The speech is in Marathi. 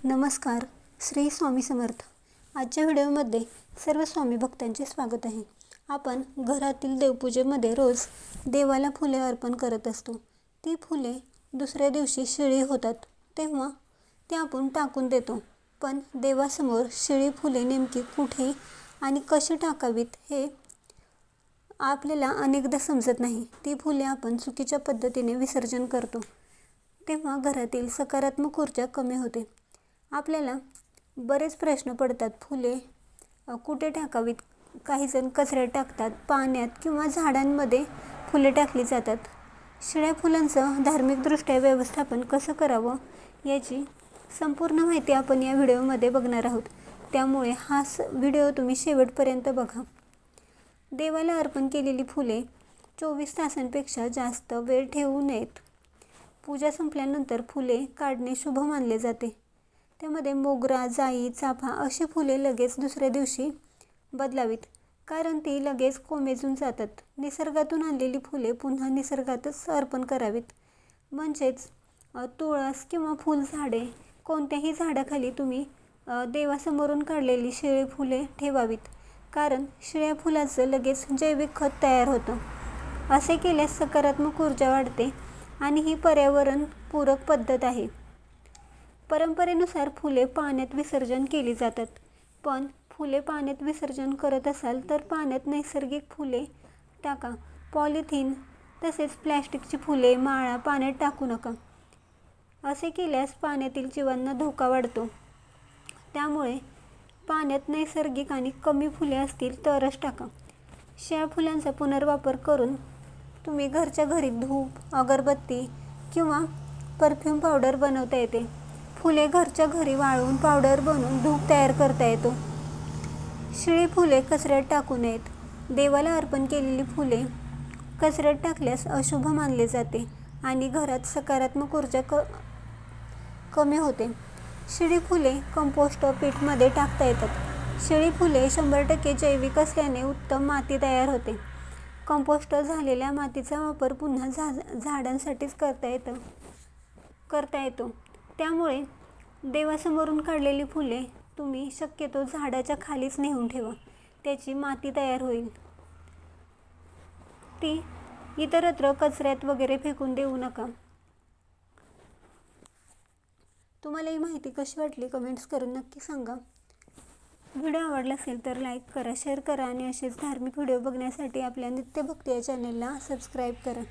नमस्कार. श्री स्वामी समर्थ. आजच्या व्हिडिओमध्ये सर्व स्वामी भक्तांचे स्वागत आहे. आपण घरातील देवपूजेमध्ये रोज देवाला फुले अर्पण करत असतो. ती फुले दुसऱ्या दिवशी शिळी होतात, तेव्हा ते आपण टाकून देतो. पण देवासमोर शिळी फुले नेमकी कुठे आणि कशी टाकावीत हे आपल्याला अनेकदा समजत नाही. ती फुले आपण चुकीच्या पद्धतीने विसर्जन करतो, तेव्हा घरातील सकारात्मक ऊर्जा कमी होते. आपल्याला बरेच प्रश्न पडतात, फुले कुठे टाकावीत. काही जण कचऱ्यात टाकतात, पाण्यात किंवा झाडांमध्ये फुले टाकली जातात. शिळ्या फुलांचं धार्मिकदृष्ट्या व्यवस्थापन कसं करावं याची संपूर्ण माहिती आपण या व्हिडिओमध्ये बघणार आहोत. त्यामुळे हा व्हिडिओ तुम्ही शेवटपर्यंत बघा. देवाला अर्पण केलेली फुले 24 तासांपेक्षा जास्त वेळ ठेवू नयेत. पूजा संपल्यानंतर फुले काढणे शुभ मानले जाते. त्यामध्ये मोगरा, जाई, चाफा अशी फुले लगेच दुसऱ्या दिवशी बदलावीत, कारण ती लगेच कोमेजून जातात. निसर्गातून आणलेली फुले पुन्हा निसर्गातच अर्पण करावीत. म्हणजेच तुळस किंवा फुलझाडे कोणत्याही झाडाखाली तुम्ही देवासमोरून काढलेली शिळी फुले ठेवावीत, कारण शिळ्या फुलाचं लगेच जैविक खत तयार होतं. असे केल्यास सकारात्मक ऊर्जा वाढते आणि ही पर्यावरणपूरक पद्धत आहे. परंपरेनुसार फुले पाण्यात विसर्जन केली जातात, पण फुले पाण्यात विसर्जन करत असाल तर पाण्यात नैसर्गिक फुले टाका. पॉलिथिन तसेच प्लॅस्टिकची फुले, माळा पाण्यात टाकू नका. असे केल्यास पाण्यातील जीवांना धोका वाढतो. त्यामुळे पाण्यात नैसर्गिक आणि कमी फुले असतील तरच टाका. शिळ्या फुलांचा पुनर्वापर करून तुम्ही घरच्या घरी धूप, अगरबत्ती किंवा परफ्यूम पावडर बनवता येते. फुले घरच्या घरी वाळवून पावडर बनवून धूप तयार करता येतो. शिळी फुले कचऱ्यात टाकू नयेत. देवाला अर्पण केलेली फुले कचऱ्यात टाकल्यास अशुभ मानले जाते आणि घरात सकारात्मक ऊर्जा कमी होते. शिळी फुले कंपोस्ट पीटमध्ये टाकता येतात. शिळी फुले 100% जैविक असल्याने उत्तम माती तयार होते. कंपोस्ट झालेल्या मातीचा वापर पुन्हा झाडांसाठीच करता येतो. त्यामुळे देवासमोरून काढलेली फुले तुम्ही शक्यतो झाडाच्या खालीच नेऊन ठेवा. त्याची माती तयार होईल. ती इतरत्र कचऱ्यात वगैरे फेकून देऊ नका. तुम्हाला ही माहिती कशी वाटली कमेंट्स करून नक्की सांगा. व्हिडिओ आवडला असेल तर लाईक करा, शेअर करा आणि असेच धार्मिक व्हिडिओ बघण्यासाठी आपल्या नित्यभक्ती या चॅनेलला सबस्क्राईब करा.